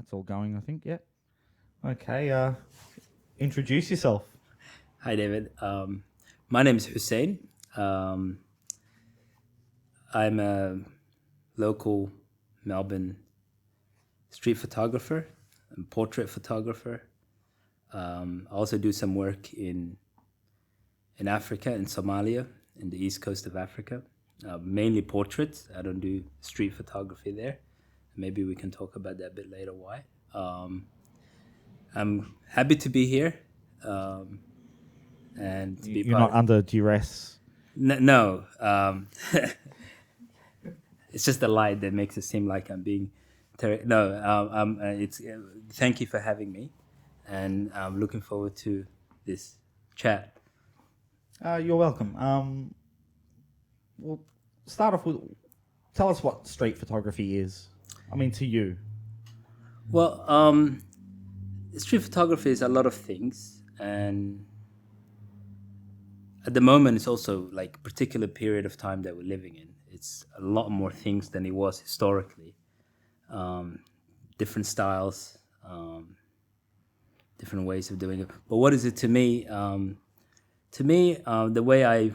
That's all going, I think. Yeah. Okay. Introduce yourself. Hi, David. My name is Hussein. Um, I'm a local Melbourne street photographer and portrait photographer. I also do some work in Africa, in Somalia, in the east coast of Africa. Mainly portraits. I don't do street photography there. Maybe we can talk about that a bit later. Why? I'm happy to be here and to be You're part. not under duress. No, it's just the light that makes it seem like I'm being. It's. Thank you for having me, and I'm looking forward to this chat. You're welcome. We'll start off with, tell us what street photography is. I mean, to you. Well, street photography is a lot of things, and at the moment, it's also like a particular period of time that we're living in. It's a lot more things than it was historically. Different styles, different ways of doing it. But what is it to me?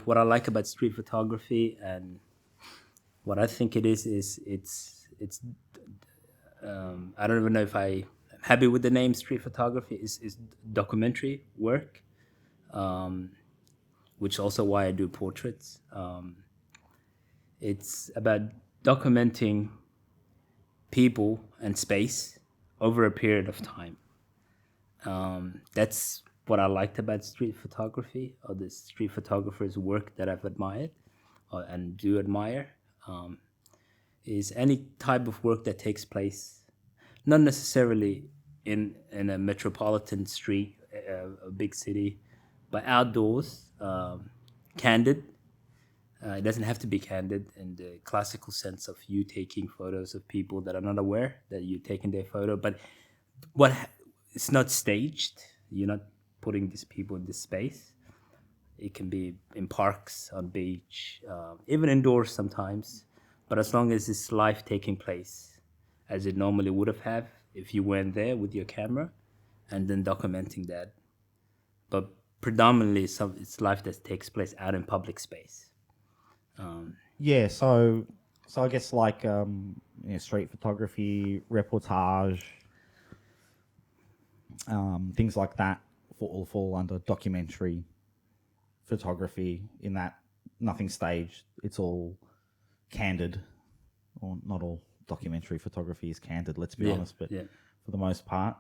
What I like about street photography and what I think it is it's. I don't even know if I'm happy with the name street photography. Is documentary work. Which is also why I do portraits. It's about documenting people and space over a period of time. That's what I liked about street photography, or the street photographer's work that I've admired and do admire, is any type of work that takes place, not necessarily in a metropolitan street, a big city, but outdoors, candid. It doesn't have to be candid in the classical sense of you taking photos of people that are not aware that you're taking their photo, but it's not staged. You're not putting these people in this space. It can be in parks, on beach, even indoors sometimes. But as long as it's life taking place as it normally would have if you went there with your camera, and then documenting that. But predominantly, it's life that takes place out in public space. Yeah. So I guess like street photography, reportage, things like that all fall under documentary photography. In that, nothing staged. It's all candid, or not all documentary photography is candid. Let's be honest, but for the most part.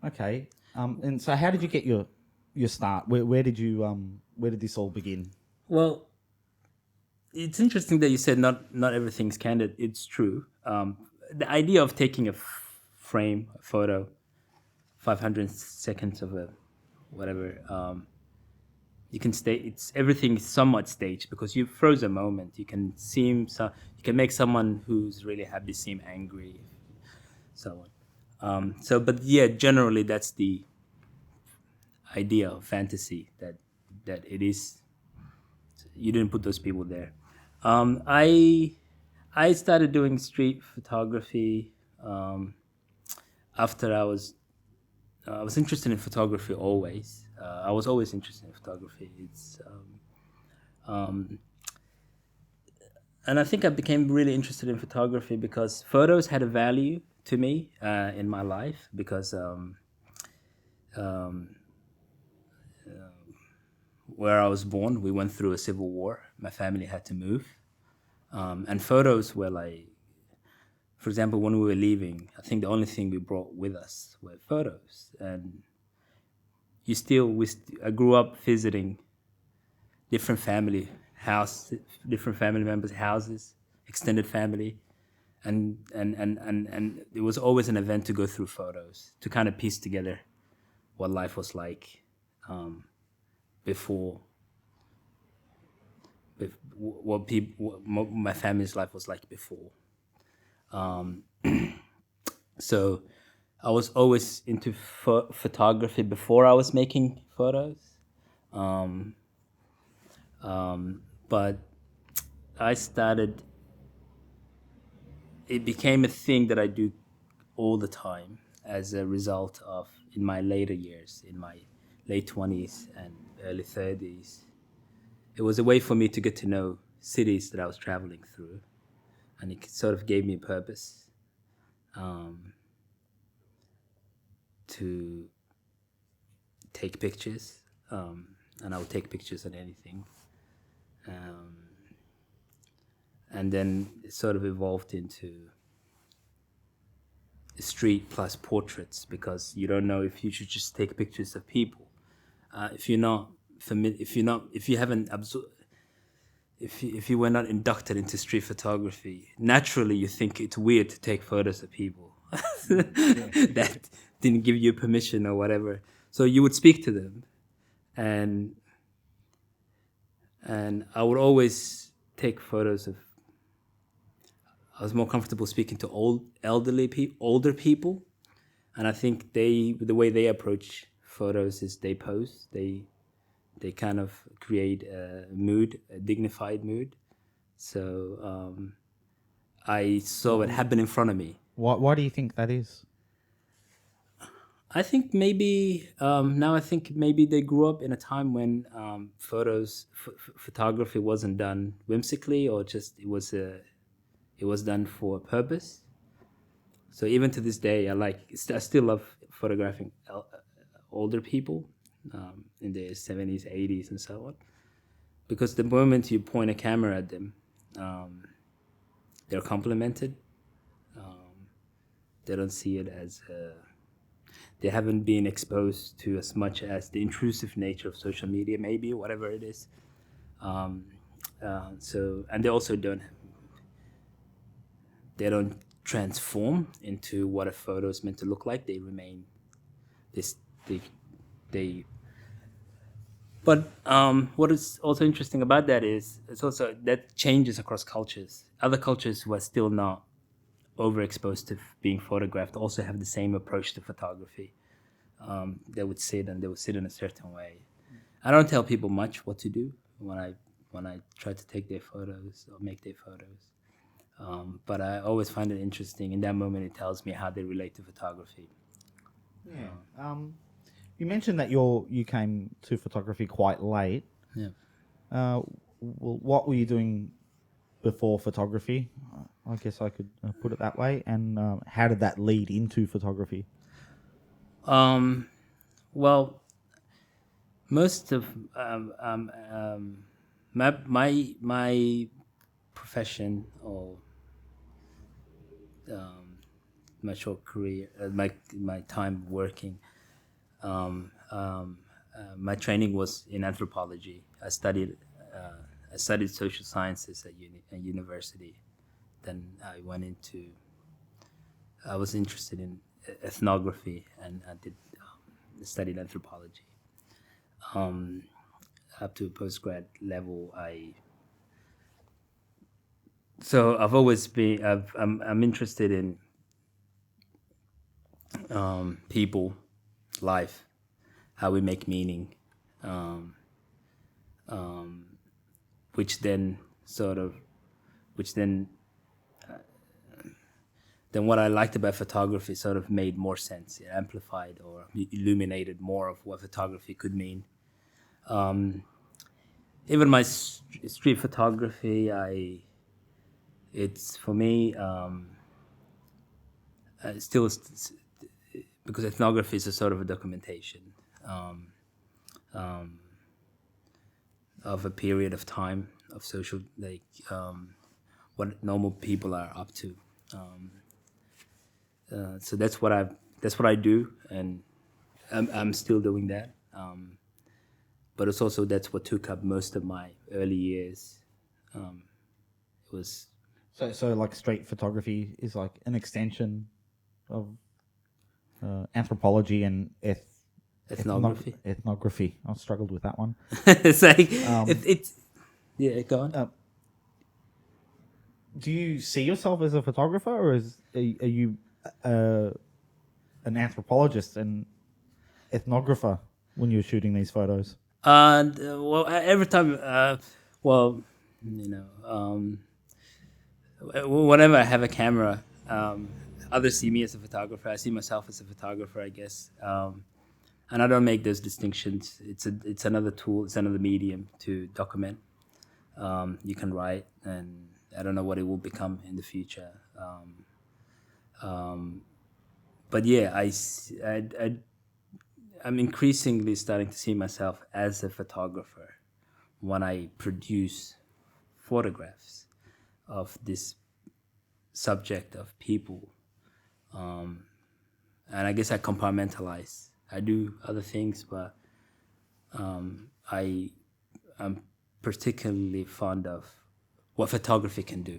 Okay. And so, how did you get your start? Where did this all begin? Well, it's interesting that you said not everything's candid. It's true. The idea of taking a photo, 500 seconds of a whatever, you can everything is somewhat staged because you froze a moment. You can you can make someone who's really happy seem angry, so on. But yeah, generally that's the idea of fantasy that it is. You didn't put those people there. I started doing street photography after I was interested in photography always. I was always interested in photography. And I think I became really interested in photography because photos had a value to me in my life because where I was born, we went through a civil war. My family had to move. And photos were like, for example, when we were leaving, I think the only thing we brought with us were photos. And I grew up visiting different family members' houses, extended family. And it was always an event to go through photos, to kind of piece together what life was like before, what my family's life was like before. So I was always into photography before I was making photos. But it became a thing that I do all the time as a result of, in my later years, in my late 20s and early 30s, it was a way for me to get to know cities that I was traveling through. And it sort of gave me a purpose to take pictures. And I would take pictures on anything. And then it sort of evolved into street plus portraits, because you don't know if you should just take pictures of people. If you were not inducted into street photography, naturally you think it's weird to take photos of people that didn't give you permission or whatever. So you would speak to them, and I would always take photos of. I was more comfortable speaking to older people, and I think the way they approach photos is they pose. They kind of create a mood, a dignified mood. So I saw it happen in front of me. Why do you think that is? I think maybe now I think maybe they grew up in a time when photography wasn't done whimsically, or just it was done for a purpose. So even to this day, I still love photographing older people in their 70s, 80s, and so on. Because the moment you point a camera at them, they're complimented. They don't see it as they haven't been exposed to as much as the intrusive nature of social media, maybe, whatever it is. So, and they also don't transform into what a photo is meant to look like. They remain But what is also interesting about that is it's also that changes across cultures. Other cultures who are still not overexposed to being photographed also have the same approach to photography. They would sit in a certain way. I don't tell people much what to do when I try to take their photos or make their photos. But I always find it interesting. In that moment, it tells me how they relate to photography. Yeah. You mentioned that you came to photography quite late. Yeah. What were you doing before photography? I guess I could put it that way. And how did that lead into photography? Well, most of my profession, or my short career, my time working, my training was in anthropology. I studied social sciences at university. Then I was interested in ethnography, and I studied anthropology. Up to postgrad level, I've always been. I'm interested in people, life, how we make meaning, then what I liked about photography sort of made more sense. It amplified or illuminated more of what photography could mean. Even my street photography, it's for me still because ethnography is a sort of a documentation of a period of time of social, what normal people are up to. So that's what I do, and I'm still doing that. But it's also that's what took up most of my early years. It was so like street photography is like an extension of anthropology and ethnography. Ethnography. I struggled with that one. It's like it's yeah. Go on. Do you see yourself as a photographer, or are you an anthropologist and ethnographer when you're shooting these photos? Well, every time, whenever I have a camera, others see me as a photographer. I see myself as a photographer, I guess. And I don't make those distinctions. It's another tool. It's another medium to document. You can write, and I don't know what it will become in the future. But yeah, I'm increasingly starting to see myself as a photographer when I produce photographs of this subject of people. And I guess I compartmentalize. I do other things, but I'm particularly fond of what photography can do.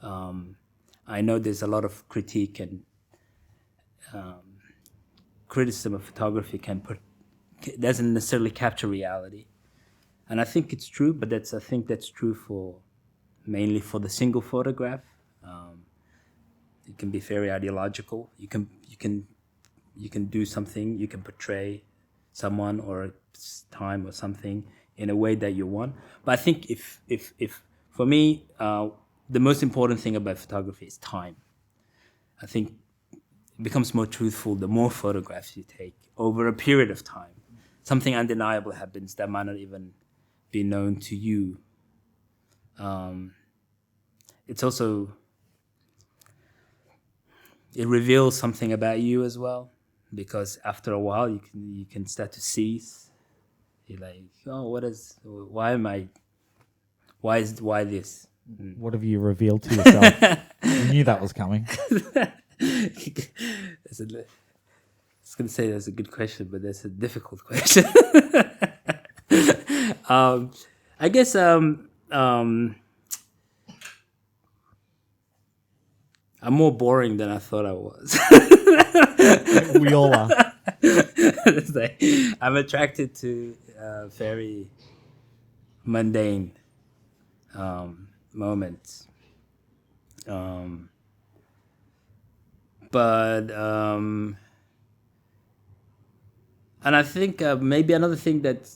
I know there's a lot of critique and criticism of photography doesn't necessarily capture reality, and I think it's true. But I think that's true mainly for the single photograph. It can be very ideological. You can do something. You can portray someone or a time or something in a way that you want. But I think if for me, the most important thing about photography is time. I think it becomes more truthful the more photographs you take over a period of time. Something undeniable happens that might not even be known to you. It's also, it reveals something about you as well, because after a while you can start to see. You're like, oh, why this? What have you revealed to yourself? You knew that was coming. I was going to say that's a good question, but that's a difficult question. I guess I'm more boring than I thought I was. We all are. It's like, I'm attracted to very mundane moments. And I think maybe another thing that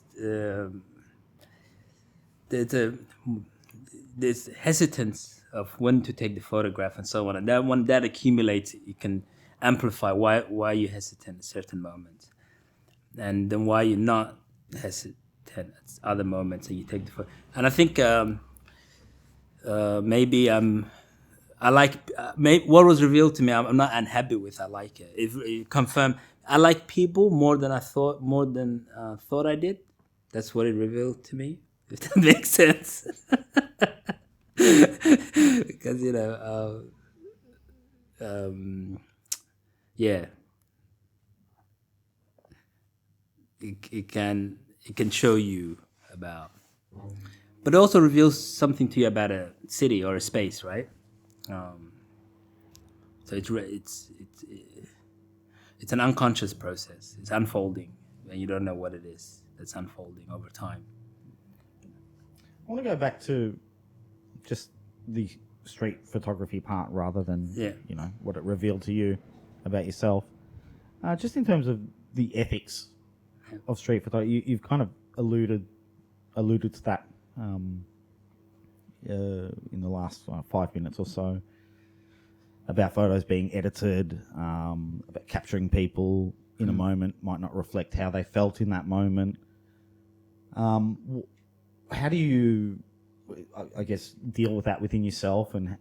there's hesitance of when to take the photograph and so on, and that when that accumulates, you can amplify why you're hesitant at certain moments, and then why you're not hesitant at other moments, and you take the photo. And I think maybe what was revealed to me. I'm not unhappy with. I like it. It confirmed. I like people more than I thought. More than thought I did. That's what it revealed to me. If that makes sense. Because yeah, it can show you about, but it also reveals something to you about a city or a space, right? So it's an unconscious process. It's unfolding, and you don't know what it is. That's unfolding over time. I want to go back to just the street photography part rather than what it revealed to you about yourself. Just in terms of the ethics of street photography, you've kind of alluded to that in the last 5 minutes or so, about photos being edited, about capturing people in a moment might not reflect how they felt in that moment. How do you, I guess, deal with that within yourself, and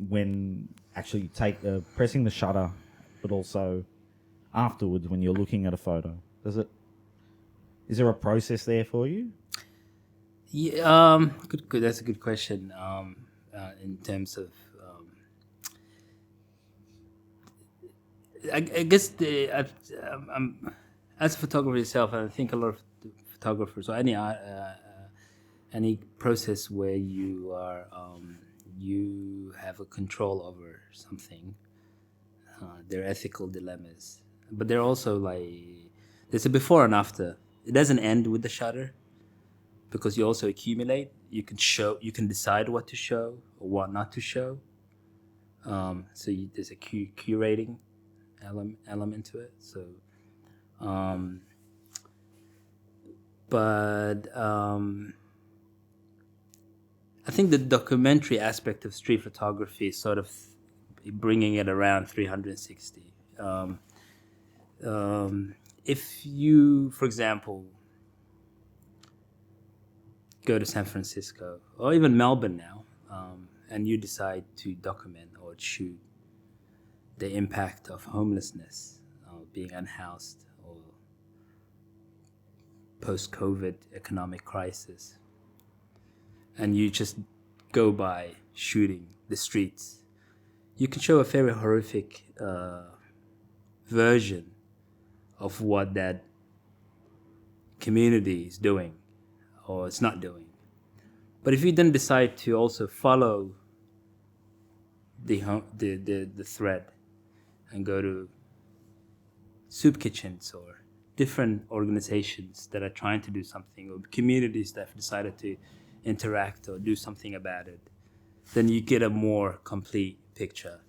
when actually pressing the shutter, but also afterwards when you're looking at a photo? Is there a process there for you? Yeah, good. That's a good question. In terms of, I guess I'm as a photographer itself, I think a lot of photographers, or any process where you are you have a control over something, there are ethical dilemmas, but there are also there's a before and after. It doesn't end with the shutter, because you also accumulate. You can decide what to show or what not to show. There's a curating element to it. So, I think the documentary aspect of street photography is sort of bringing it around 360. If you, for example, go to San Francisco or even Melbourne now, and you decide to document or shoot the impact of homelessness, being unhoused, or post-COVID economic crisis, and you just go by shooting the streets, you can show a very horrific version of what that community is doing or it's not doing. But if you then decide to also follow the thread and go to soup kitchens or different organizations that are trying to do something, or communities that have decided to interact or do something about it, then you get a more complete picture.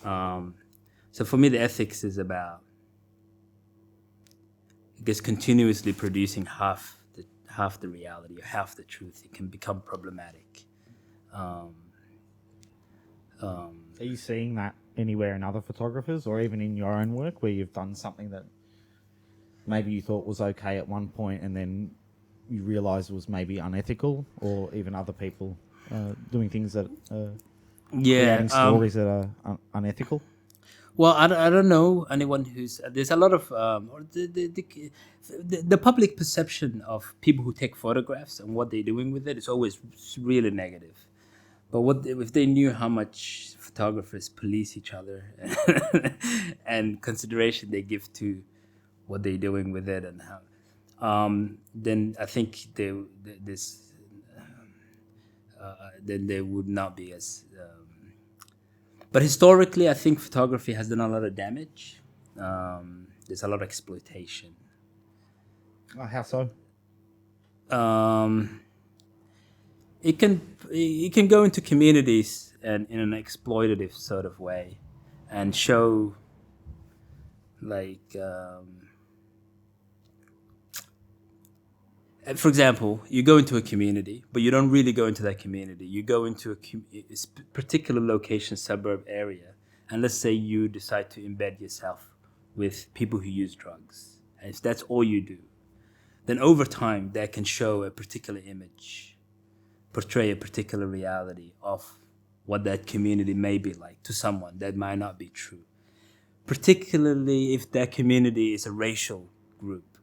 So for me, the ethics is about, I guess, continuously producing half the reality or half the truth. It can become problematic. Are you seeing that anywhere in other photographers, or even in your own work, where you've done something that maybe you thought was okay at one point and then you realised was maybe unethical, or even other people doing things that creating stories that are unethical? Well, I don't know anyone who's. There's a lot of the public perception of people who take photographs and what they're doing with it is always really negative. But what if they knew how much photographers police each other and consideration they give to what they're doing with it, and how, then I think then they would not be as. But historically, I think photography has done a lot of damage. There's a lot of exploitation. How so? It can go into communities and in an exploitative sort of way, and show like. For example, you go into a community, but you don't really go into that community. You go into a particular location, suburb area, and let's say you decide to embed yourself with people who use drugs. And if that's all you do, then over time that can show a particular image, portray a particular reality of what that community may be like to someone that might not be true. Particularly if that community is a racial group,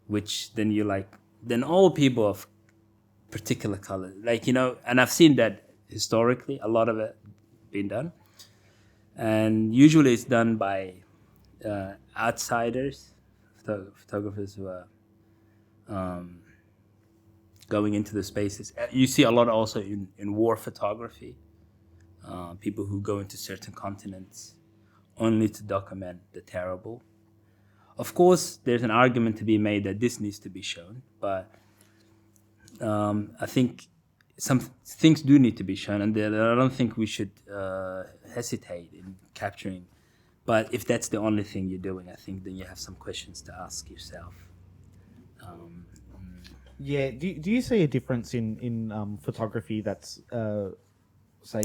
which then you're like, then all people of particular color, like, and I've seen that historically, a lot of it being done. And usually it's done by outsiders, photographers who are going into the spaces. You see a lot also in war photography, people who go into certain continents only to document the terrible. Of course, there's an argument to be made that this needs to be shown, but I think some things do need to be shown, and I don't think we should hesitate in capturing. But if that's the only thing you're doing, I think then you have some questions to ask yourself. Yeah. Do you see a difference in photography that's say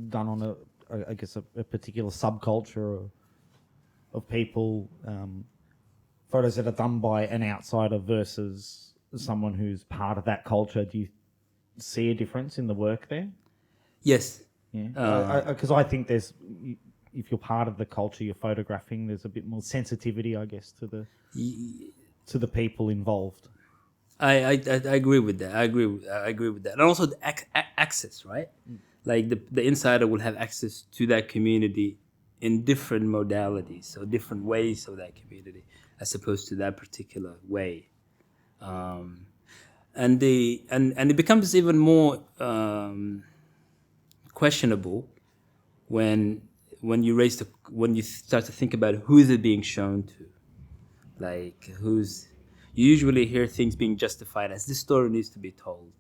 done on a particular subculture of people? Photos that are done by an outsider versus someone who's part of that culture. Do you see a difference in the work there? Yes. Yeah. Because I think there's, if you're part of the culture you're photographing, there's a bit more sensitivity, I guess, to the people involved. I agree with that. I agree with that. And also the access, right? Like the insider will have access to that community in different modalities, or different ways of that community, as opposed to that particular way. And it becomes even more questionable when you start to think about who is it being shown to. Like, you usually hear things being justified as this story needs to be told.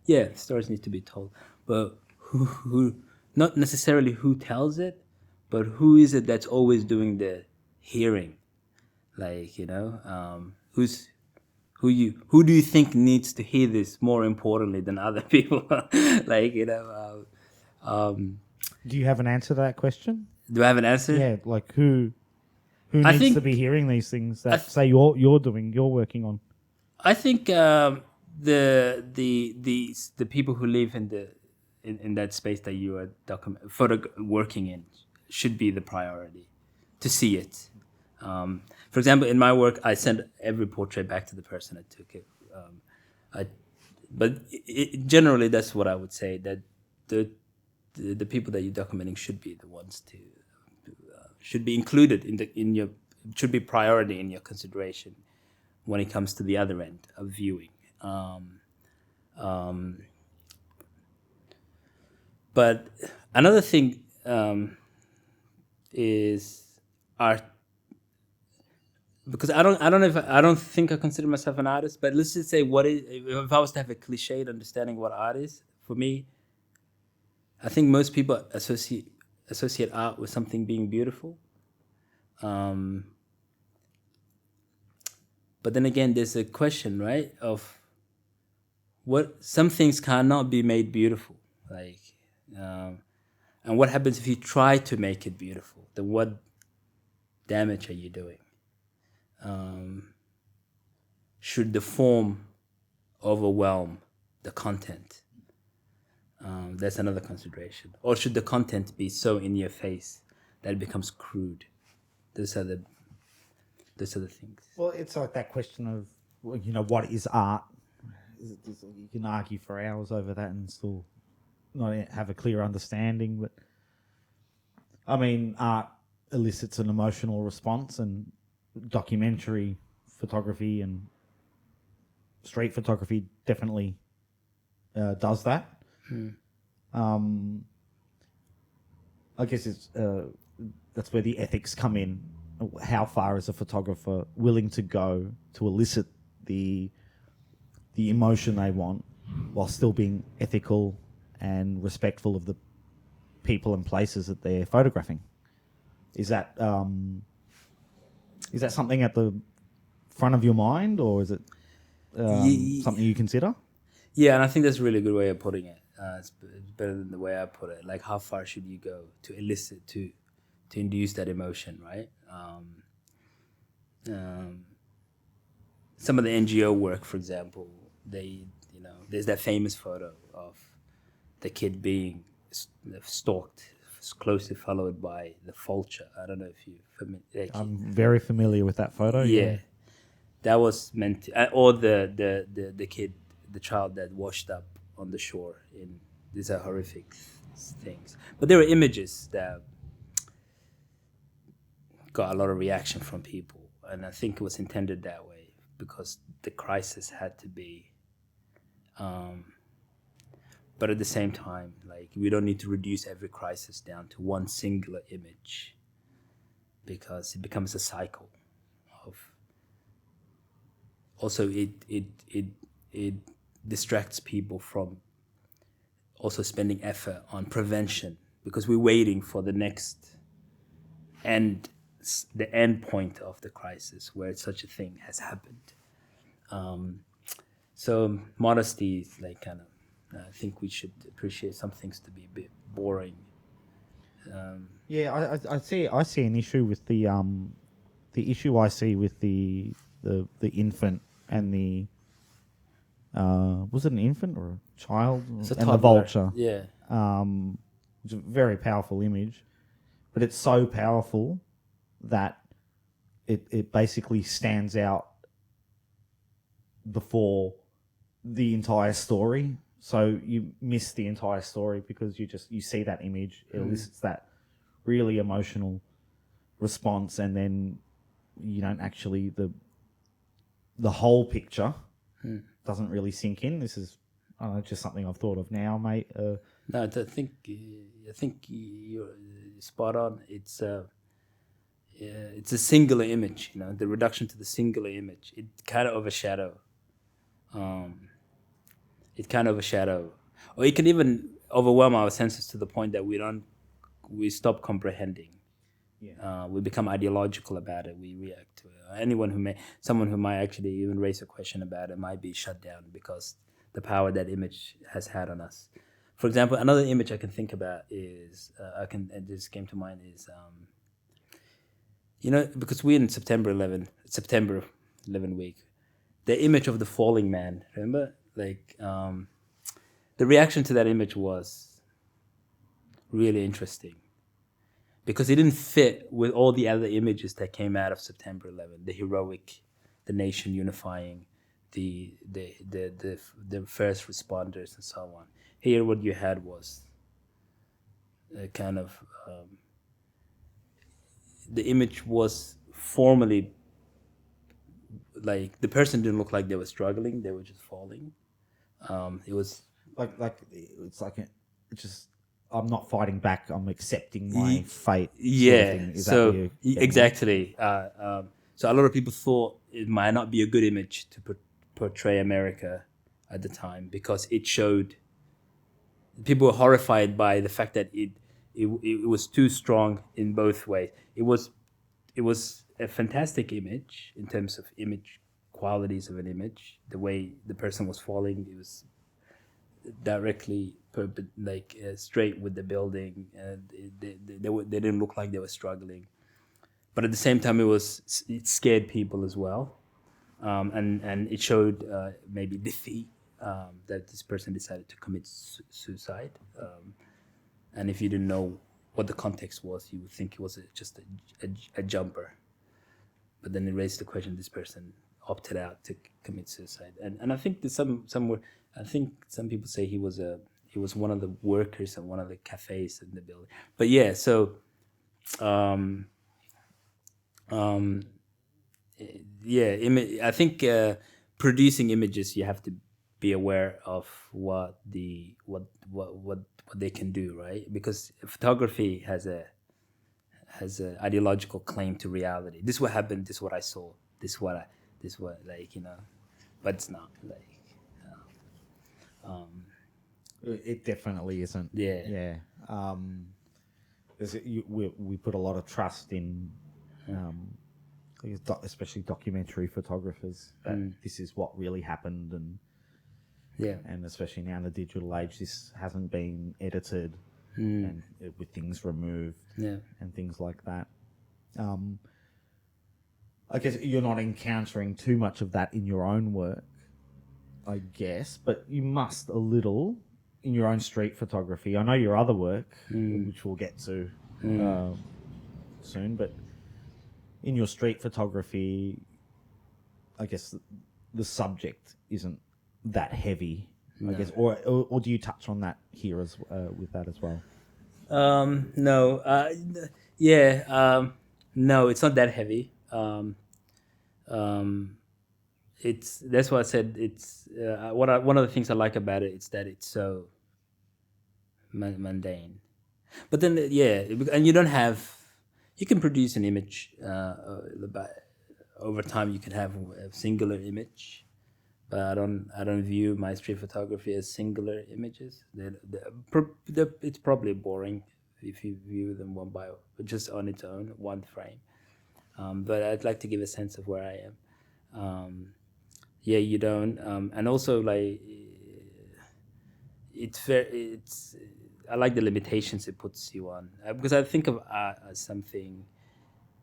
Yeah, stories need to be told, but who not necessarily who tells it, but who is it that's always doing the hearing? Like, who do you think needs to hear this more importantly than other people? Like, Do you have an answer to that question? Do I have an answer? Yeah, like who I needs think- to be hearing these things that say you're working on? I think the people who live in that space that you are working in should be the priority to see it. For example, in my work, I send every portrait back to the person that took it. But generally, that's what I would say, that the people that you're documenting should be the ones to should be included in your should be priority in your consideration when it comes to the other end of viewing. But another thing is art, because I don't think I consider myself an artist, but let's just say if I was to have a cliched understanding of what art is, for me, I think most people associate art with something being beautiful. But then again, there's a question, right, of what some things cannot be made beautiful, like, and what happens if you try to make it beautiful? Then what damage are you doing? Should the form overwhelm the content? That's another consideration. Or should the content be so in your face that it becomes crude? Those are the things. Well, it's like that question of, well, what is art? You can argue for hours over that and still not have a clear understanding. But I mean, art elicits an emotional response, and documentary photography and street photography definitely does that. I guess it's that's where the ethics come in. How far is a photographer willing to go to elicit the emotion they want, while still being ethical and respectful of the people and places that they're photographing? Is that something at the front of your mind, or is it something you consider? Yeah, and I think that's a really good way of putting it. It's better than the way I put it. Like, how far should you go to elicit, to induce that emotion, right? Some of the NGO work, for example, there's that famous photo of the kid being stalked, closely followed by the vulture. I don't know if you're familiar. I'm very familiar with that photo. Yeah. That was meant to, or the kid, the child that washed up on the shore. These are horrific things. But there were images that got a lot of reaction from people, and I think it was intended that way because the crisis had to be. But at the same time, like, we don't need to reduce every crisis down to one singular image, because it becomes a cycle of. Also, it distracts people from also spending effort on prevention, because we're waiting for the next end, the end point of the crisis where such a thing has happened. So modesty is like kind of, I think we should appreciate some things to be a bit boring. Yeah, I see an issue with the issue I see with the infant and the was it an infant or a child and the vulture? Yeah. It's a very powerful image, but it's so powerful that it basically stands out before the entire story. So you miss the entire story because you see that image. It elicits that really emotional response, and then you don't actually the whole picture doesn't really sink in. This is just something I've thought of now, mate. No, I think you're spot on. It's a singular image. The reduction to the singular image. It kind of overshadow. Or it can even overwhelm our senses to the point that we stop comprehending. Yeah. We become ideological about it. We react to it. Someone who might actually even raise a question about it might be shut down because the power that image has had on us. For example, another image I can think about is it just came to mind is because we're in September 11 week, the image of the falling man. Remember, the reaction to that image was really interesting because it didn't fit with all the other images that came out of September 11. The heroic, the nation unifying, the first responders and so on. Here, what you had was a kind of the image was formally like the person didn't look like they were struggling; they were just falling. It was it's like it's just I'm not fighting back. I'm accepting my fate. Yeah. Sort of thing. Is So that what you're exactly. So a lot of people thought it might not be a good image to portray America at the time because it showed people were horrified by the fact that it was too strong in both ways. It was a fantastic image in terms of image qualities of an image. The way the person was falling, it was directly straight with the building. They didn't look like they were struggling, but at the same time, it scared people as well, and it showed maybe defeat that this person decided to commit suicide. And if you didn't know what the context was, you would think it was just a jumper. But then it raised the question: this person opted out to commit suicide, and I think I think some people say he was one of the workers at one of the cafes in the building. But yeah, so I think producing images, you have to be aware of what they can do, right? Because photography has a ideological claim to reality. This is what happened. This is what I saw. This is what but it's not like. It definitely isn't. Yeah. We put a lot of trust in, especially documentary photographers. That this is what really happened, and especially now in the digital age, this hasn't been edited and with things removed and things like that. I guess you're not encountering too much of that in your own work, I guess, but you must a little in your own street photography. I know your other work, which we'll get to soon, but in your street photography, I guess the subject isn't that heavy, I guess, or do you touch on that here as with that as well? No, no, it's not that heavy. That's why I said it's one of the things I like about it is that it's so mundane. But then and you can produce an image over time. You can have a singular image, but I don't view my street photography as singular images. It's probably boring if you view them one by just on its own, one frame. But I'd like to give a sense of where I am. You don't, and also like I like the limitations it puts you on because I think of art as something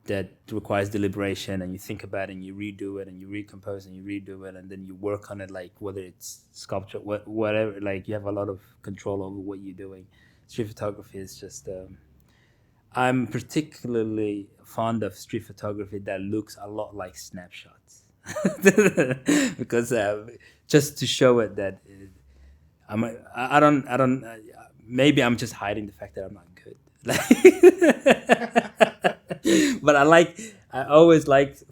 that requires deliberation, and you think about it and you redo it and you recompose and you redo it and then you work on it, like whether it's sculpture, whatever, like you have a lot of control over what you're doing. Street photography is just I'm particularly fond of street photography that looks a lot like snapshots because just to show it that I don't maybe I'm just hiding the fact that I'm not good. But I always liked,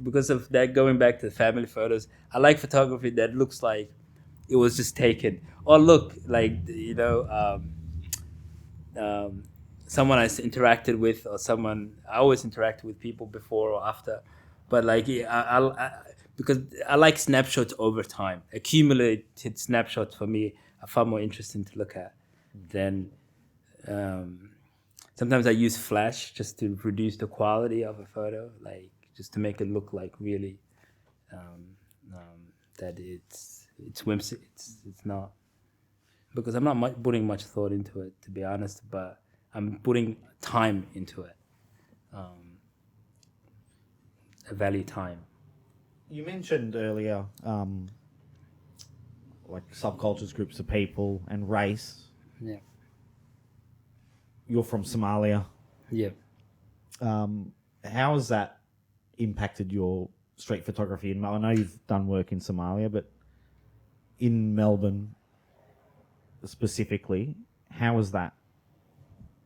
because of that, going back to the family photos, I like photography that looks like it was just taken, or look like, someone I interacted with, or someone I always interacted with people before or after, but like because I like snapshots over time. Accumulated snapshots for me are far more interesting to look at than. Sometimes I use flash just to reduce the quality of a photo, like just to make it look like really that it's whimsical. It's not. because I'm not putting much thought into it, to be honest, but I'm putting time into it. I value time. You mentioned earlier, like subcultures, groups of people, and race. Yeah. You're from Somalia. Yeah. How has that impacted your street photography in Melbourne? I know you've done work in Somalia, but in Melbourne specifically, how is that?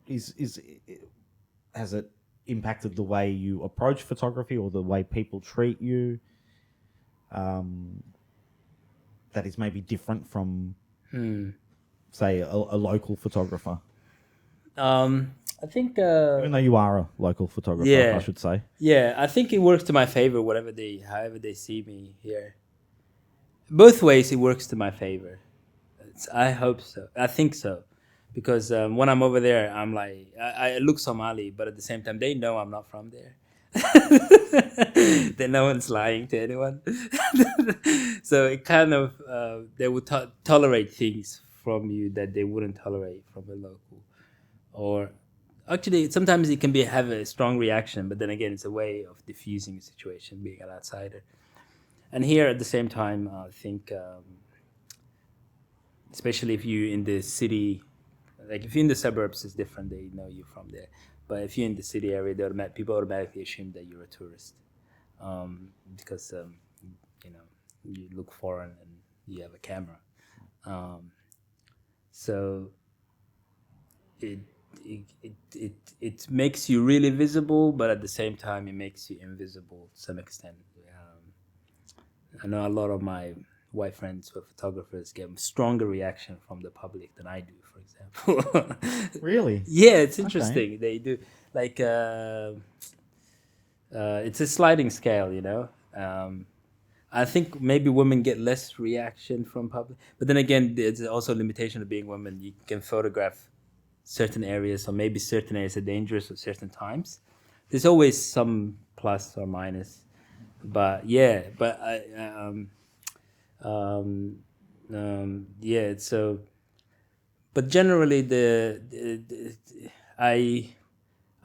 Has it impacted the way you approach photography or the way people treat you? That is maybe different from, say, a local photographer. I think. Even though you are a local photographer, Yeah. I should say. Yeah, I think it works to my favor. However they see me here. Both ways, it works to my favor. I hope so. I think so, because when I'm over there, I'm like I look Somali, but at the same time, they know I'm not from there. That no one's lying to anyone. So it kind of they would tolerate things from you that they wouldn't tolerate from a local. Or actually, sometimes it can have a strong reaction, but then again, it's a way of diffusing a situation, being an outsider. And here, at the same time, I think, especially if you're in the city, like if you're in the suburbs, it's different. They know you're from there. But if you're in the city area, people automatically assume that you're a tourist, because you look foreign and you have a camera. So it makes you really visible, but at the same time, it makes you invisible to some extent. I know a lot of my white friends who are photographers get a stronger reaction from the public than I do, for example. Really? Yeah, it's interesting. Okay. They do. Like, it's a sliding scale, I think maybe women get less reaction from public. But then again, there's also a limitation of being women. You can photograph certain areas, or maybe certain areas are dangerous at certain times. There's always some plus or minus. But yeah, so, but generally I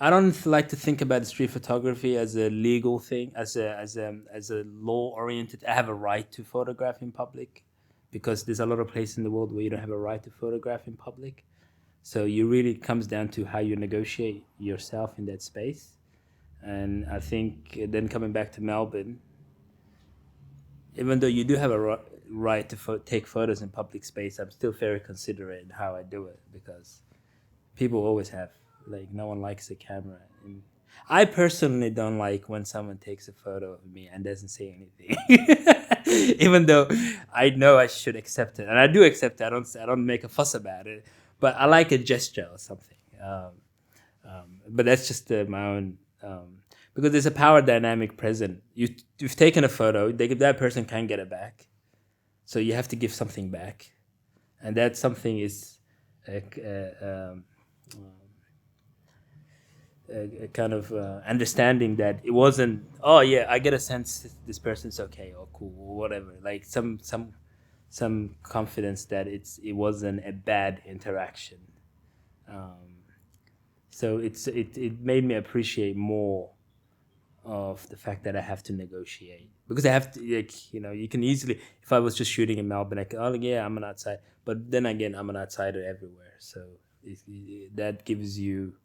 don't like to think about street photography as a legal thing, as a law oriented. I have a right to photograph in public, because there's a lot of places in the world where you don't have a right to photograph in public. So it really comes down to how you negotiate yourself in that space. And I think then coming back to Melbourne, even though you do have a right to take photos in public space, I'm still very considerate in how I do it, because people always have, like, no one likes a camera. And I personally don't like when someone takes a photo of me and doesn't say anything, even though I know I should accept it, and I do accept it. I don't make a fuss about it, but I like a gesture or something. But that's just my own. Because there's a power dynamic present. You've taken a photo, that person can't get it back. So you have to give something back. And that something is a kind of understanding that it wasn't, oh yeah, I get a sense this person's okay or cool or whatever. Like some confidence that it wasn't a bad interaction. So it made me appreciate more of the fact that I have to negotiate, because I have to, you can easily, if I was just shooting in Melbourne, I'm an outsider, but then again, I'm an outsider everywhere. So that gives you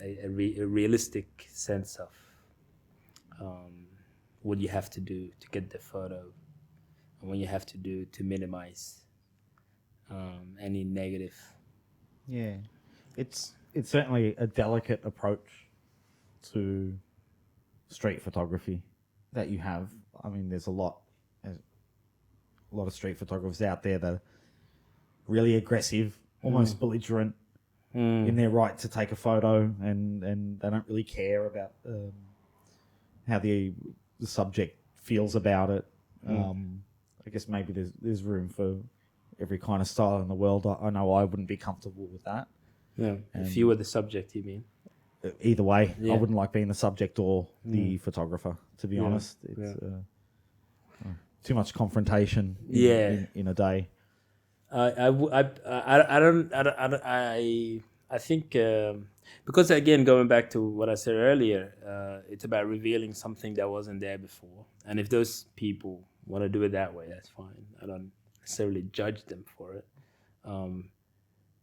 a realistic sense of what you have to do to get the photo, and what you have to do to minimize any negative. Yeah, it's certainly a delicate approach to street photography that you have. I mean, there's a lot of street photographers out there that are really aggressive, almost belligerent in their right to take a photo, and they don't really care about how the subject feels about it. I guess maybe there's room for every kind of style in the world. I know I wouldn't be comfortable with that. Yeah, if you were the subject, you mean? Either way, yeah. I wouldn't like being the subject or the photographer, to be honest. It's too much confrontation in a day. I think because again going back to what I said earlier, it's about revealing something that wasn't there before, and if those people want to do it that way, that's fine. I don't necessarily judge them for it. Um,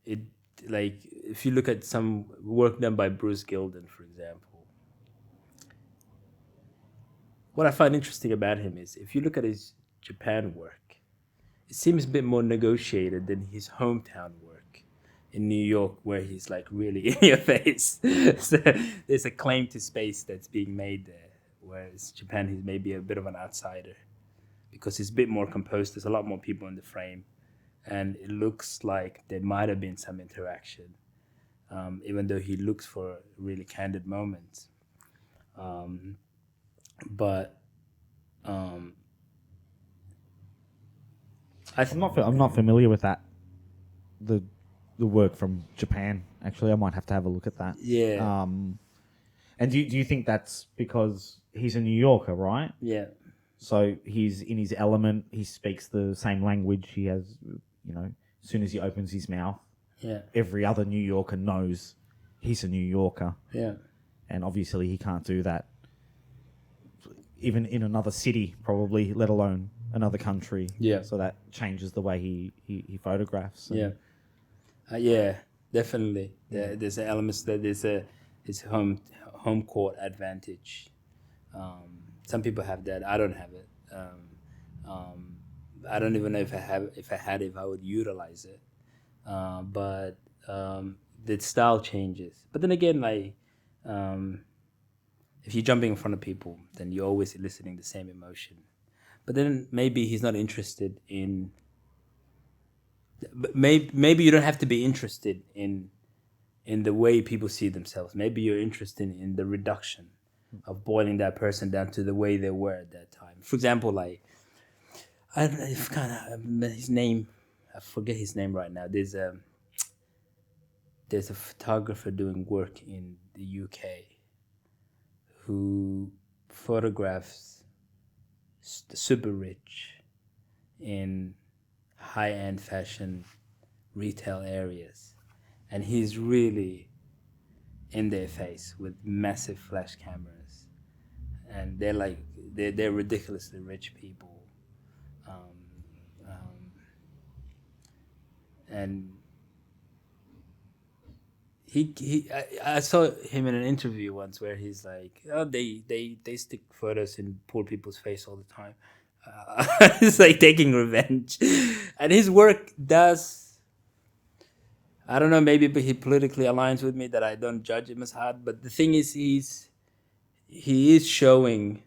it like if you look at some work done by Bruce Gilden, for example, what I find interesting about him is if you look at his Japan work, it seems a bit more negotiated than his hometown work in New York, where he's like really in your face. So there's a claim to space that's being made there, whereas Japan, he's maybe a bit of an outsider because he's a bit more composed. There's a lot more people in the frame, and it looks like there might have been some interaction, even though he looks for really candid moments. But I'm not familiar with that. The work from Japan. Actually, I might have to have a look at that. Yeah. And do you think that's because he's a New Yorker, right? Yeah. So he's in his element. He speaks the same language. He has, as soon as he opens his mouth, Yeah. every other New Yorker knows he's a New Yorker. Yeah. And obviously he can't do that even in another city, probably, let alone another country. Yeah. So that changes the way he photographs. Yeah. Yeah, definitely. There's elements that there's his home court advantage. Some people have that. I don't have it. I don't even know if I had it, if I would utilize it. But the style changes. But then again, like if you're jumping in front of people, then you're always eliciting the same emotion. But then maybe he's not interested in. Maybe you don't have to be interested in the way people see themselves. Maybe you're interested in the reduction of boiling that person down to the way they were at that time. For example, like I don't know if his name. I forget his name right now. There's a photographer doing work in the UK who photographs the super rich in high-end fashion retail areas, and he's really in their face with massive flash cameras, and they're ridiculously rich people, and I saw him in an interview once where he's like, oh, they stick photos in poor people's face all the time. It's like taking revenge, and his work does. I don't know, maybe he politically aligns with me that I don't judge him as hard. But the thing is, he is showing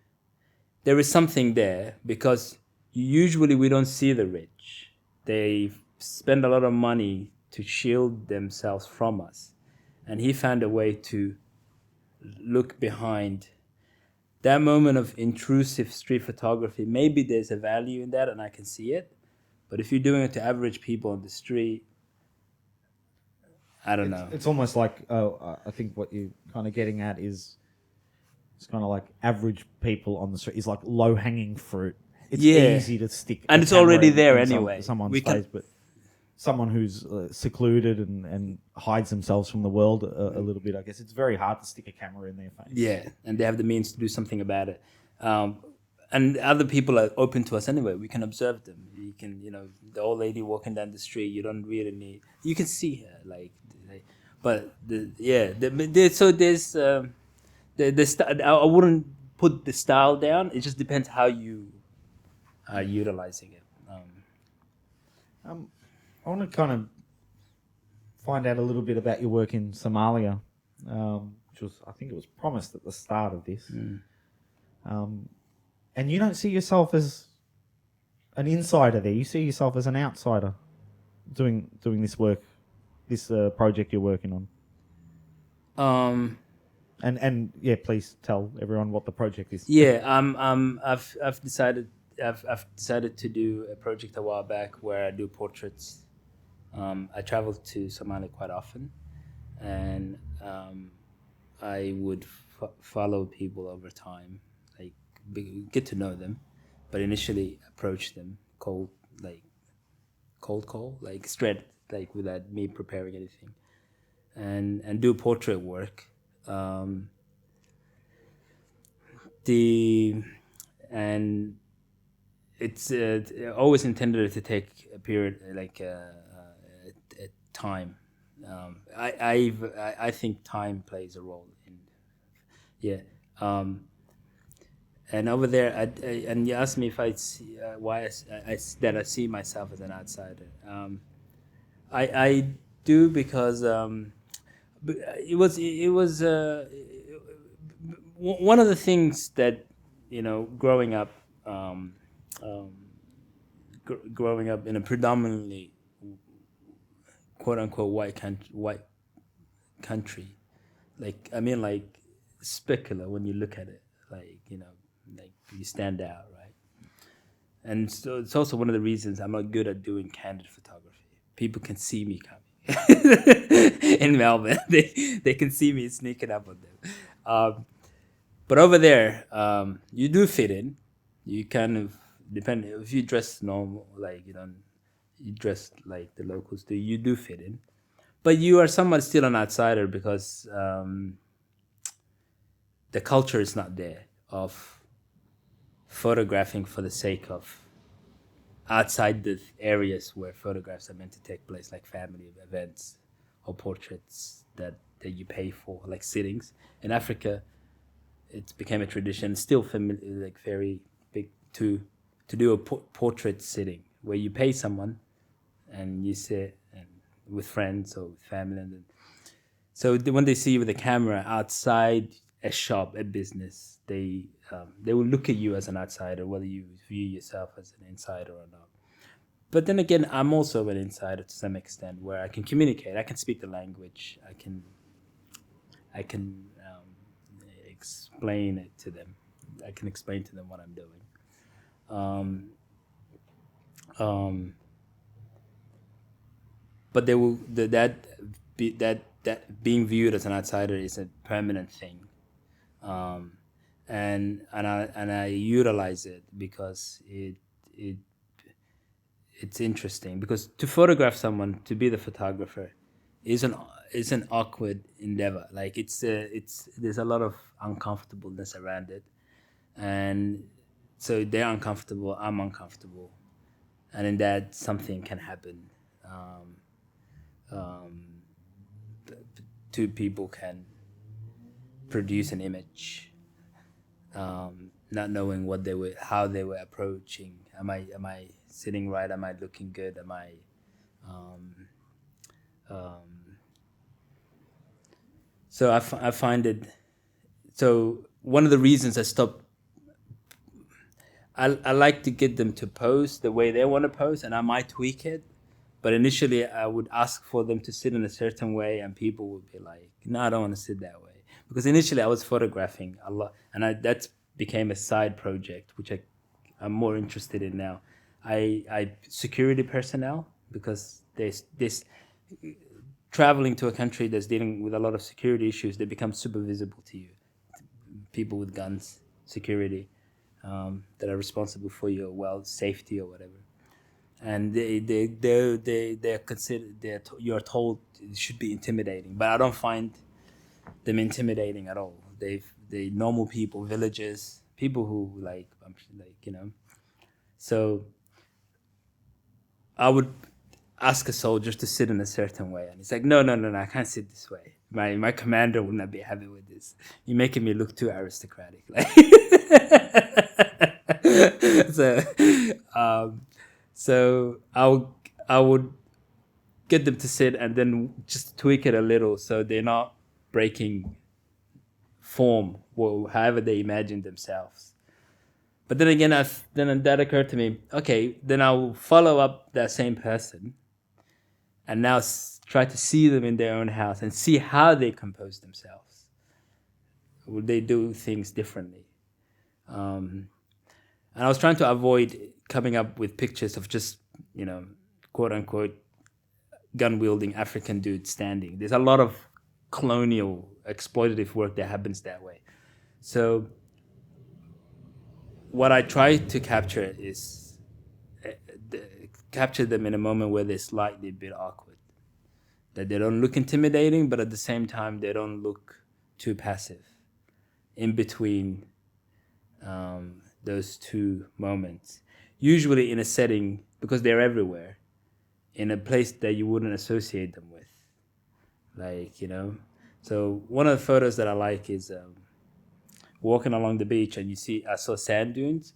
there is something there, because usually we don't see the rich. They spend a lot of money to shield themselves from us, and he found a way to look behind that moment of intrusive street photography. Maybe there's a value in that, and I can see it. But if you're doing it to average people on the street, I don't know. It's almost like I think what you're kind of getting at is it's kind of like average people on the street is like low hanging fruit. It's easy to stick, and it's already there anyway. Someone's face, but someone who's secluded and hides themselves from the world a little bit, I guess it's very hard to stick a camera in their face. Yeah, and they have the means to do something about it. And other people are open to us anyway. We can observe them. You can, the old lady walking down the street. You don't really need. You can see her, but so there's I wouldn't put the style down. It just depends how you are utilizing it. I want to kind of find out a little bit about your work in Somalia, which was, I think it was promised at the start of this. And you don't see yourself as an insider there. You see yourself as an outsider doing this work, this project you're working on. And yeah, please tell everyone what the project is. Yeah, I've decided to do a project a while back where I do portraits. I travel to Somalia quite often, and I would follow people over time, like get to know them, but initially approach them cold cold call, like straight, like without me preparing anything, and do portrait work. The and it's always intended to take a period, like a time. I think time plays a role in, yeah. And over there, and you asked me if I see, why that I see myself as an outsider. I do because it was one of the things that, growing up, growing up in a predominantly quote unquote white country, like, I mean, like, specular when you look at it, like, like you stand out, right? And so it's also one of the reasons I'm not good at doing candid photography. People can see me coming in Melbourne. They can see me sneaking up on them. But over there, you do fit in. You kind of depend if you dress normal, like you dress like the locals do. You do fit in, but you are somewhat still an outsider because the culture is not there of photographing for the sake of outside the areas where photographs are meant to take place, like family events or portraits that you pay for, like sittings. In Africa, it became a tradition, still like very big, to do a portrait sitting where you pay someone and you sit and with friends or with family, and then, so when they see you with a camera outside a shop, a business, they will look at you as an outsider, whether you view yourself as an insider or not. But then again, I'm also an insider to some extent, where I can communicate, I can speak the language, I can explain it to them. I can explain to them what I'm doing. But they will that being viewed as an outsider is a permanent thing, and I utilize it because it's interesting, because to photograph someone, to be the photographer, is an awkward endeavor. Like there's a lot of uncomfortableness around it, and so they're uncomfortable, I'm uncomfortable, and in that something can happen. Two people can produce an image, not knowing how they were approaching. Am I sitting right? Am I looking good? Am I so I find it. So one of the reasons I stopped, I like to get them to pose the way they want to pose, and I might tweak it. But initially, I would ask for them to sit in a certain way, and people would be like, "No, I don't want to sit that way." Because initially, I was photographing a lot, and that became a side project, which I'm more interested in now. I security personnel, because there's this traveling to a country that's dealing with a lot of security issues, they become super visible to you. People with guns, security, that are responsible for your safety or whatever, and they're considered. You're told it should be intimidating, but I don't find them intimidating at all. They normal people, villagers, people who like So I would ask a soldier to sit in a certain way, and it's like, no, I can't sit this way. My commander would not be happy with this. You're making me look too aristocratic. Like, so I would get them to sit and then just tweak it a little so they're not breaking form, or however they imagine themselves. But then again, then that occurred to me. Okay, then I'll follow up that same person, and now try to see them in their own house and see how they compose themselves. Would they do things differently? And I was trying to avoid coming up with pictures of just, quote unquote, gun wielding African dude standing. There's a lot of colonial exploitative work that happens that way. So what I try to capture is capture them in a moment where they're slightly a bit awkward, that they don't look intimidating, but at the same time they don't look too passive. In between those two moments, usually in a setting, because they're everywhere, in a place that you wouldn't associate them with, like, you know. So one of the photos that I like is walking along the beach, and I saw sand dunes,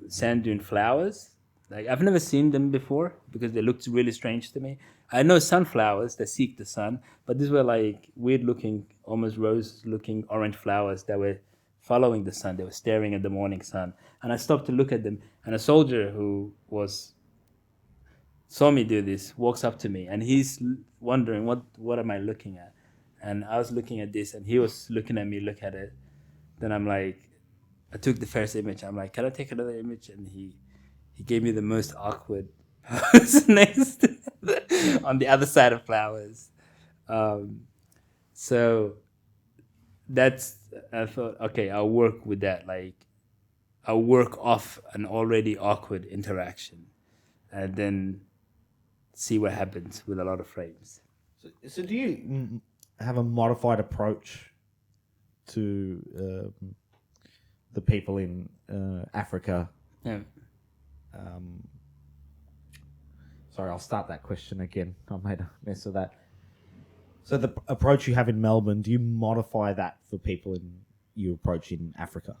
sand dune flowers. Like, I've never seen them before because they looked really strange to me. I know sunflowers that seek the sun, but these were like weird looking, almost rose looking orange flowers that were following the sun. They were staring at the morning sun. And I stopped to look at them, and a soldier who saw me do this walks up to me, and he's wondering what am I looking at. And I was looking at this, and he was looking at me, look at it. Then I'm like, I took the first image. I'm like, can I take another image? And he gave me the most awkward pose next on the other side of flowers. So I thought, okay, I'll work with that. Like, I'll work off an already awkward interaction, and then see what happens with a lot of frames. So do you have a modified approach to the people in Africa? Yeah. Sorry, I'll start that question again. I made a mess of that. So the approach you have in Melbourne, do you modify that for people you approach in Africa?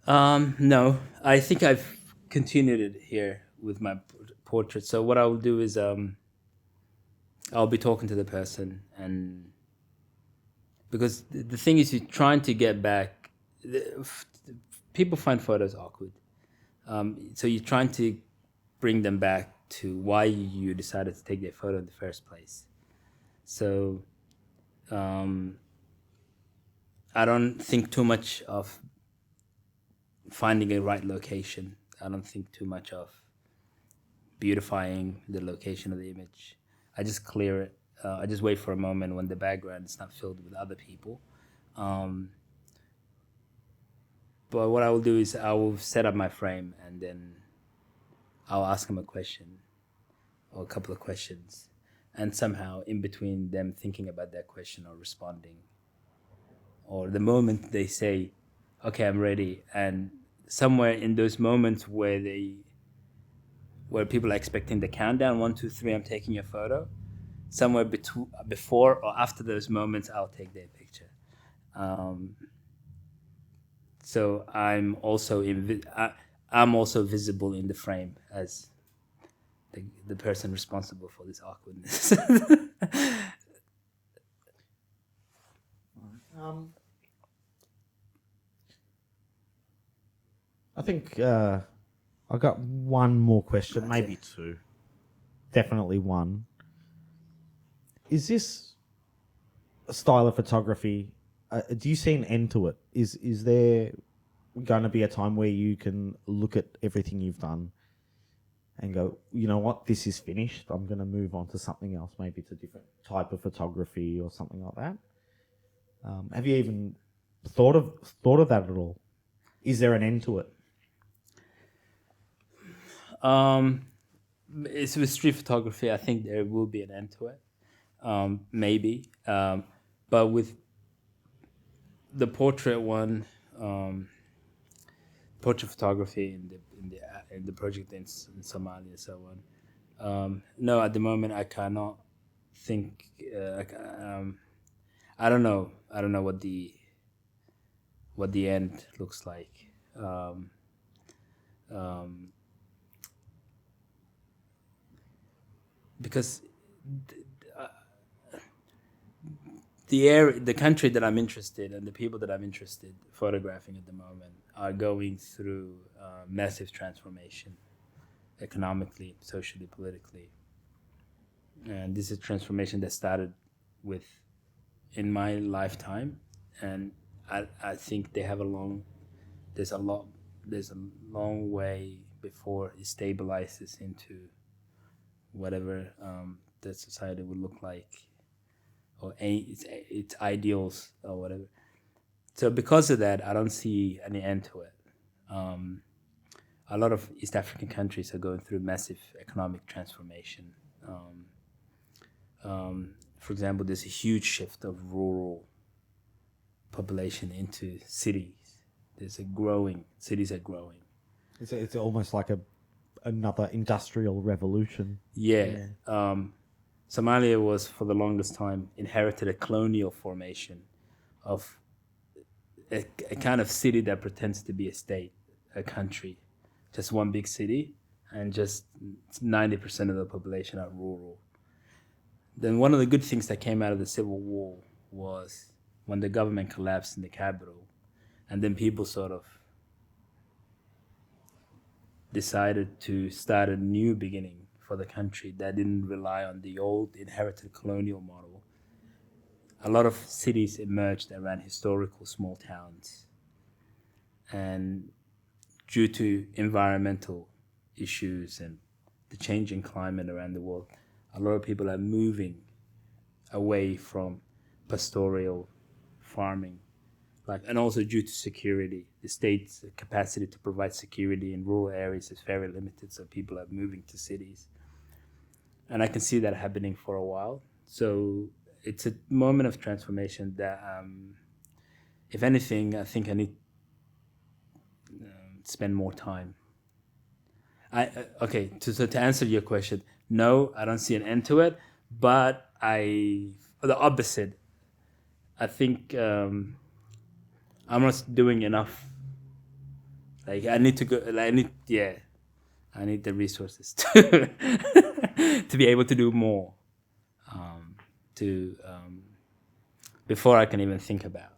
No, I think I've continued it here with my portrait. So what I will do is I'll be talking to the person, and because the thing is, you're trying to get back. People find photos awkward, so you're trying to bring them back to why you decided to take their photo in the first place. So I don't think too much of finding a right location. I don't think too much of beautifying the location of the image. I just clear it. I just wait for a moment when the background is not filled with other people. But what I will do is I will set up my frame, and then I'll ask them a question or a couple of questions. And somehow in between them thinking about that question or responding, or the moment they say, okay, I'm ready, and somewhere in those moments where people are expecting the countdown, 1, 2, 3, I'm taking your photo, somewhere before or after those moments, I'll take their picture. So I'm also visible in the frame as the person responsible for this awkwardness. I think I got one more question, maybe two. Definitely one. Is this a style of photography? Do you see an end to it? Is there going to be a time where you can look at everything you've done and go, you know what, this is finished. I'm going to move on to something else. Maybe it's a different type of photography or something like that. Have you even thought of that at all? Is there an end to it? It's with street photography. I think there will be an end to it, maybe. But with the portrait one, portrait photography in the project in Somalia and so on. No, at the moment I cannot think. I don't know. I don't know what the end looks like. Because the country that I'm interested and the people that I'm interested photographing at the moment are going through massive transformation, economically, socially, politically, and this is a transformation that started in my lifetime, and I think there's a long way before it stabilizes into whatever that society would look like, or its ideals or whatever. So because of that, I don't see any end to it. A lot of East African countries are going through massive economic transformation. For example, there's a huge shift of rural population into cities. Cities are growing. It's almost like another industrial revolution. Yeah. Somalia was, for the longest time, inherited a colonial formation of a kind of city that pretends to be a state, a country, just one big city, and just 90% of the population are rural. Then one of the good things that came out of the Civil War was when the government collapsed in the capital, and then people sort of decided to start a new beginning for the country that didn't rely on the old inherited colonial model. A lot of cities emerged around historical small towns. And due to environmental issues and the changing climate around the world, a lot of people are moving away from pastoral farming. And also due to security, the state's capacity to provide security in rural areas is very limited, so people are moving to cities. And I can see that happening for a while. So it's a moment of transformation that, if anything, I think I need to spend more time. To answer your question, no, I don't see an end to it, but the opposite. I think I'm not doing enough. I need to go. I need the resources to to be able to do more. Before I can even think about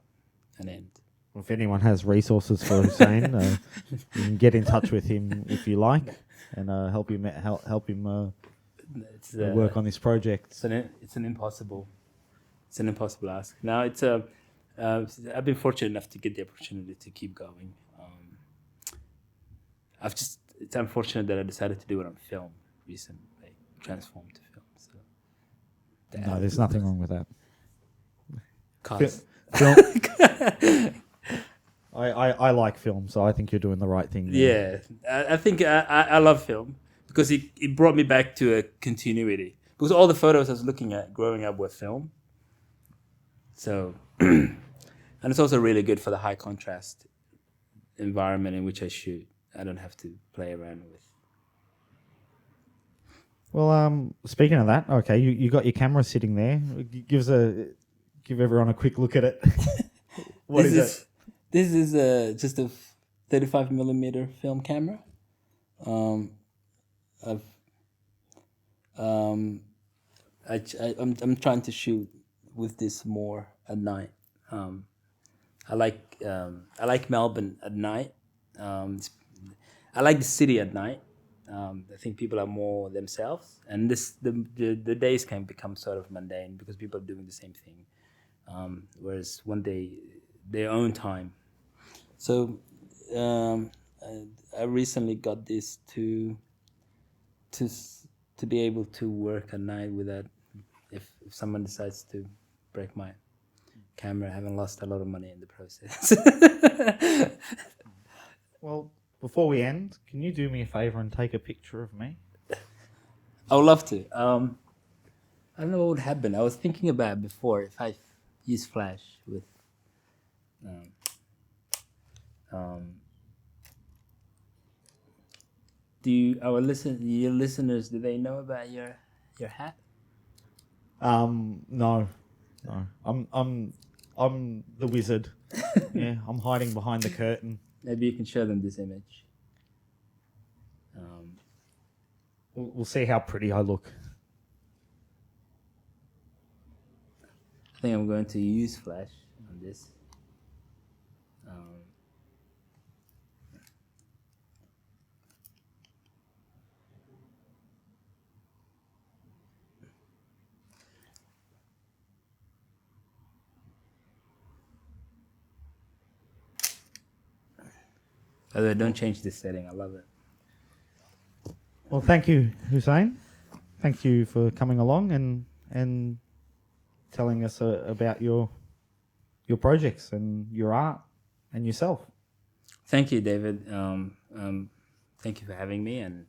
an end. Well, if anyone has resources for Hussein, you can get in touch with him if you like, and help him work on this project. It's an impossible ask. Now I've been fortunate enough to get the opportunity to keep going. It's unfortunate that I decided to do it on film recently, transformed to film. So No, there's nothing wrong with that. Film. I like film, so I think you're doing the right thing there. Yeah, I think I love film because it brought me back to a continuity. Because all the photos I was looking at growing up were film. So, and it's also really good for the high contrast environment in which I shoot. I don't have to play around with. Well, speaking of that, okay, you got your camera sitting there. Give everyone a quick look at it. What is it? This is just a 35mm film camera. I'm trying to shoot with this more at night. I like Melbourne at night. I like the city at night. I think people are more themselves, and the days can become sort of mundane because people are doing the same thing. Whereas one day, their own time. So I recently got this to be able to work at night without if someone decides to break my camera, I haven't lost a lot of money in the process. Well, before we end, can you do me a favor and take a picture of me? I would love to. I don't know what would happen. I was thinking about before if I use flash with your listeners, do they know about your hat? No. I'm the wizard. Yeah, I'm hiding behind the curtain. Maybe you can show them this image. We'll see how pretty I look. I think I'm going to use flash on this. By the way, don't change this setting. I love it. Well, thank you, Hussein. Thank you for coming along and telling us about your projects and your art and yourself. Thank you, David. Thank you for having me, and